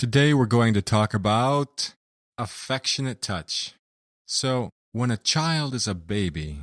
Today we're going to talk about affectionate touch. So, when a child is a baby,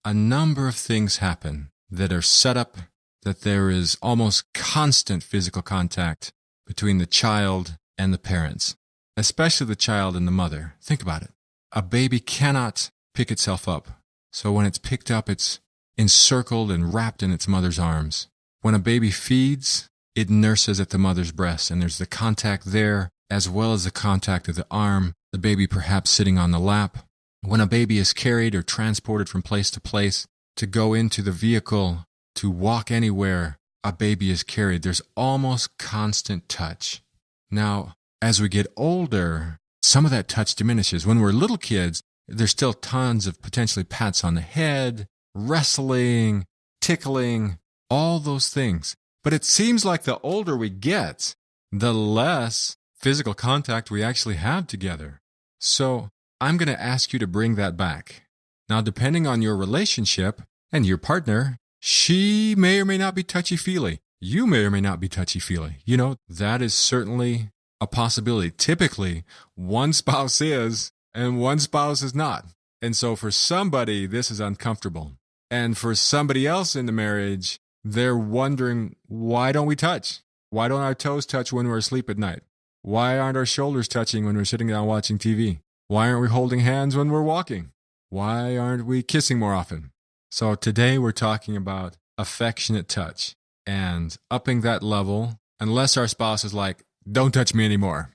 a number of things happen that are set up that there is almost constant physical contact between the child and the parents, especially the child and the mother. Think about it. A baby cannot pick itself up. So when it's picked up, it's encircled and wrapped in its mother's arms. When a baby feeds, it nurses at the mother's breast, and there's the contact there, as well as the contact of the arm, the baby perhaps sitting on the lap. When a baby is carried or transported from place to place, to go into the vehicle, to walk anywhere, a baby is carried. There's almost constant touch. Now, as we get older, some of that touch diminishes. When we're little kids, there's still tons of potentially pats on the head, wrestling, tickling, all those things. But it seems like the older we get, the less physical contact we actually have together. So I'm going to ask you to bring that back. Now, depending on your relationship and your partner, she may or may not be touchy-feely. You may or may not be touchy-feely. That is certainly a possibility. Typically, one spouse is and one spouse is not. And so for somebody, this is uncomfortable. And for somebody else in the marriage, they're wondering, why don't we touch? Why don't our toes touch when we're asleep at night? Why aren't our shoulders touching when we're sitting down watching TV? Why aren't we holding hands when we're walking? Why aren't we kissing more often? So today we're talking about affectionate touch and upping that level, unless our spouse is like, don't touch me anymore.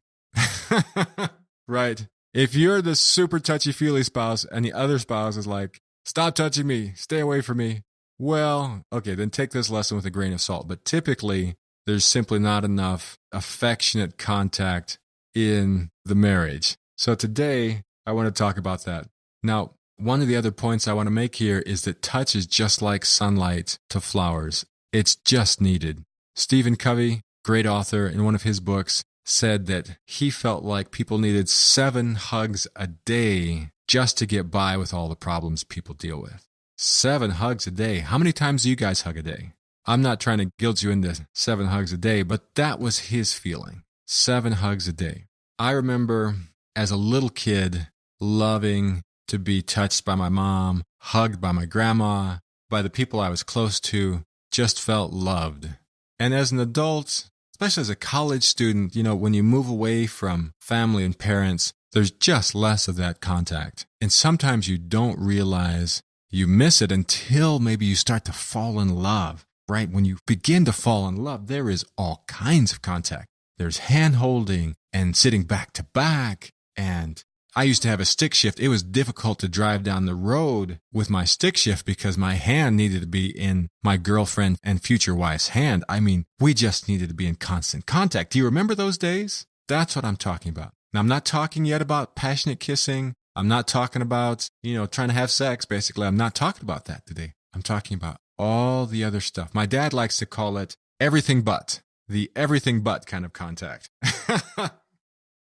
Right? If you're the super touchy-feely spouse and the other spouse is like, stop touching me, stay away from me, well, okay, then take this lesson with a grain of salt. But typically, there's simply not enough affectionate contact in the marriage. So today, I want to talk about that. Now, one of the other points I want to make here is that touch is just like sunlight to flowers. It's just needed. Stephen Covey, great author, in one of his books, said that he felt like people needed 7 hugs a day just to get by with all the problems people deal with. 7 hugs a day. How many times do you guys hug a day? I'm not trying to guilt you into 7 hugs a day, but that was his feeling. 7 hugs a day. I remember as a little kid loving to be touched by my mom, hugged by my grandma, by the people I was close to, just felt loved. And as an adult, especially as a college student, when you move away from family and parents, there's just less of that contact. And sometimes you don't realize you miss it until maybe you start to fall in love, right? When you begin to fall in love, there is all kinds of contact. There's hand-holding and sitting back to back. And I used to have a stick shift. It was difficult to drive down the road with my stick shift because my hand needed to be in my girlfriend and future wife's hand. I mean, we just needed to be in constant contact. Do you remember those days? That's what I'm talking about. Now, I'm not talking yet about passionate kissing. I'm not talking about, trying to have sex, basically. I'm not talking about that today. I'm talking about all the other stuff. My dad likes to call it everything but, the everything but kind of contact.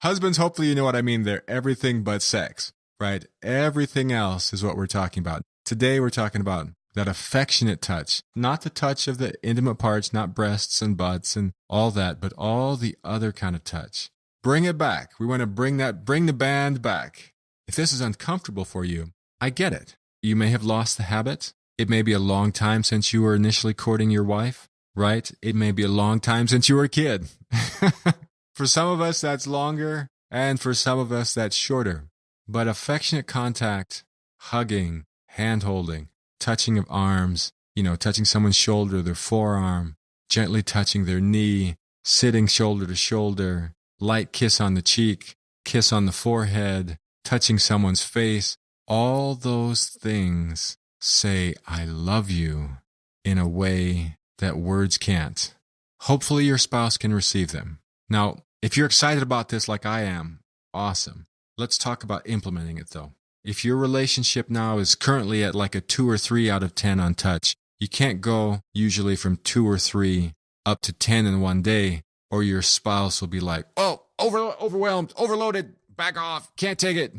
Husbands, hopefully you know what I mean there. Everything but sex, right? Everything else is what we're talking about. Today we're talking about that affectionate touch, not the touch of the intimate parts, not breasts and butts and all that, but all the other kind of touch. Bring it back. We want to bring the band back. If this is uncomfortable for you, I get it. You may have lost the habit. It may be a long time since you were initially courting your wife, right? It may be a long time since you were a kid. For some of us, that's longer, and for some of us, that's shorter. But affectionate contact, hugging, hand-holding, touching of arms, touching someone's shoulder, their forearm, gently touching their knee, sitting shoulder to shoulder, light kiss on the cheek, kiss on the forehead, touching someone's face, all those things say, I love you in a way that words can't. Hopefully your spouse can receive them. Now, if you're excited about this like I am, awesome. Let's talk about implementing it though. If your relationship now is currently at like a 2 or 3 out of 10 on touch, you can't go usually from 2 or 3 up to 10 in one day, or your spouse will be like, oh, overwhelmed, overloaded, back off, can't take it.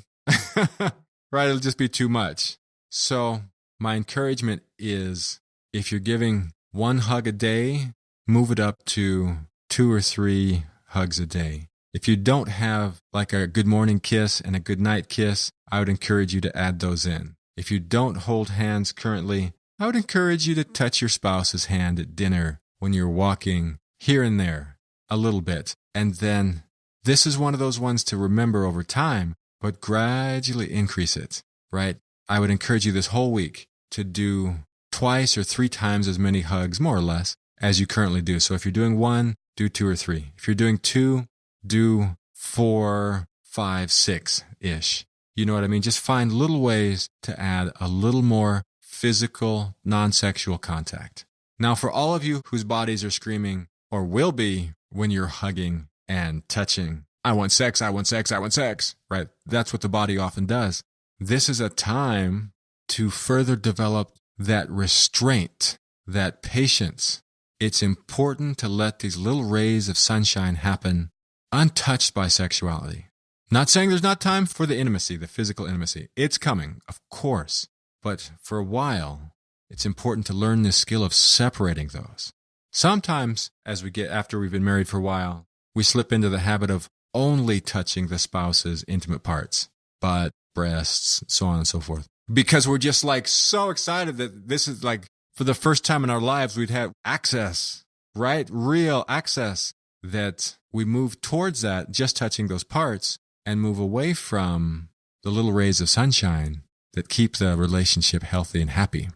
Right, it'll just be too much. So my encouragement is if you're giving 1 hug a day, move it up to 2 or 3 hugs a day. If you don't have like a good morning kiss and a good night kiss, I would encourage you to add those in. If you don't hold hands currently, I would encourage you to touch your spouse's hand at dinner when you're walking here and there a little bit. And then this is one of those ones to remember over time, but gradually increase it, right? I would encourage you this whole week to do twice or 3 times as many hugs, more or less, as you currently do. So if you're doing 1, do 2 or 3. If you're doing 2, do 4, 5, 6-ish. You know what I mean? Just find little ways to add a little more physical, non-sexual contact. Now, for all of you whose bodies are screaming, or will be when you're hugging and touching, I want sex, I want sex, I want sex, right? That's what the body often does. This is a time to further develop that restraint, that patience. It's important to let these little rays of sunshine happen untouched by sexuality. Not saying there's not time for the intimacy, the physical intimacy. It's coming, of course. But for a while, it's important to learn this skill of separating those. Sometimes, after we've been married for a while, we slip into the habit of only touching the spouse's intimate parts, butt, breasts, so on and so forth. Because we're just like so excited that this is like, for the first time in our lives, we'd have access, right? Real access, that we move towards that, just touching those parts, and move away from the little rays of sunshine that keep the relationship healthy and happy.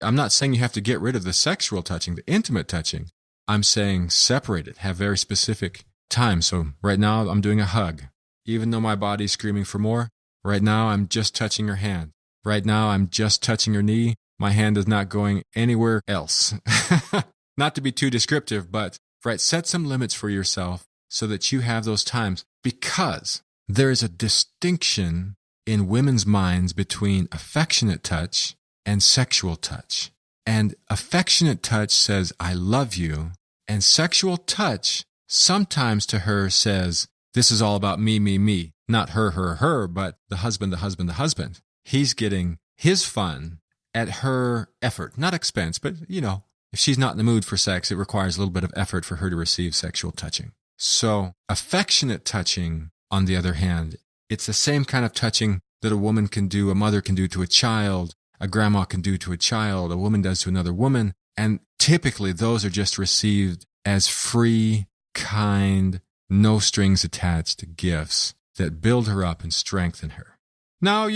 I'm not saying you have to get rid of the sexual touching, the intimate touching. I'm saying separate it, have very specific time. So right now I'm doing a hug. Even though my body's screaming for more, right now I'm just touching her hand. Right now I'm just touching her knee. My hand is not going anywhere else. Not to be too descriptive, but right, set some limits for yourself so that you have those times, because there is a distinction in women's minds between affectionate touch and sexual touch. And affectionate touch says, I love you. And sexual touch sometimes to her says, this is all about me, me, me. Not her, her, her, but the husband, the husband, the husband. He's getting his fun at her effort, not expense, but if she's not in the mood for sex, it requires a little bit of effort for her to receive sexual touching. So affectionate touching, on the other hand, it's the same kind of touching that a woman can do, a mother can do to a child, a grandma can do to a child, a woman does to another woman. And typically those are just received as free, kind, no strings attached gifts that build her up and strengthen her. Now,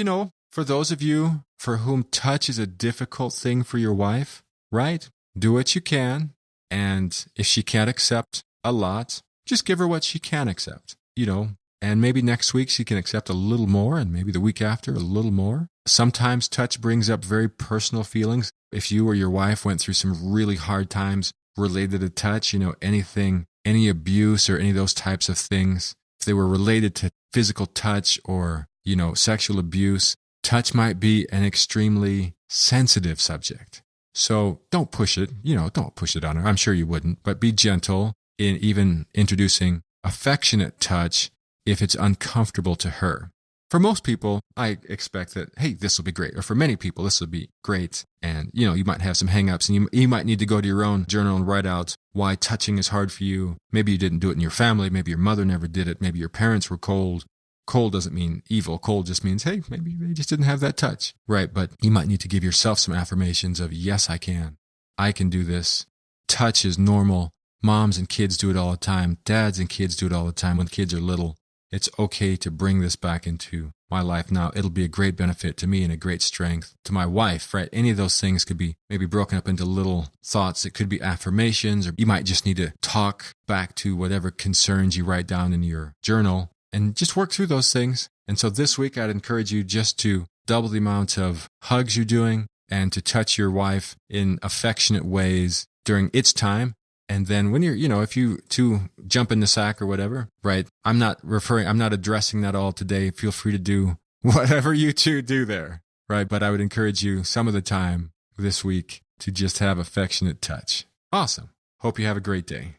for those of you for whom touch is a difficult thing for your wife, right? Do what you can. And if she can't accept a lot, just give her what she can accept, and maybe next week she can accept a little more, and maybe the week after a little more. Sometimes touch brings up very personal feelings. If you or your wife went through some really hard times related to touch, anything, any abuse or any of those types of things, if they were related to physical touch or, sexual abuse, touch might be an extremely sensitive subject. So don't push it, don't push it on her. I'm sure you wouldn't, but be gentle in even introducing affectionate touch if it's uncomfortable to her. For most people, I expect that, hey, this will be great. Or for many people, this will be great. And, you might have some hang-ups, and you might need to go to your own journal and write out why touching is hard for you. Maybe you didn't do it in your family. Maybe your mother never did it. Maybe your parents were cold. Cold doesn't mean evil. Cold just means, hey, maybe they just didn't have that touch, right? But you might need to give yourself some affirmations of, yes, I can. I can do this. Touch is normal. Moms and kids do it all the time. Dads and kids do it all the time when kids are little. It's okay to bring this back into my life now. It'll be a great benefit to me and a great strength to my wife, right? Any of those things could be maybe broken up into little thoughts. It could be affirmations, or you might just need to talk back to whatever concerns you write down in your journal and just work through those things. And so this week, I'd encourage you just to double the amount of hugs you're doing and to touch your wife in affectionate ways during its time. And then when you're, if you two jump in the sack or whatever, right? I'm not addressing that all today. Feel free to do whatever you two do there, right? But I would encourage you some of the time this week to just have affectionate touch. Awesome. Hope you have a great day.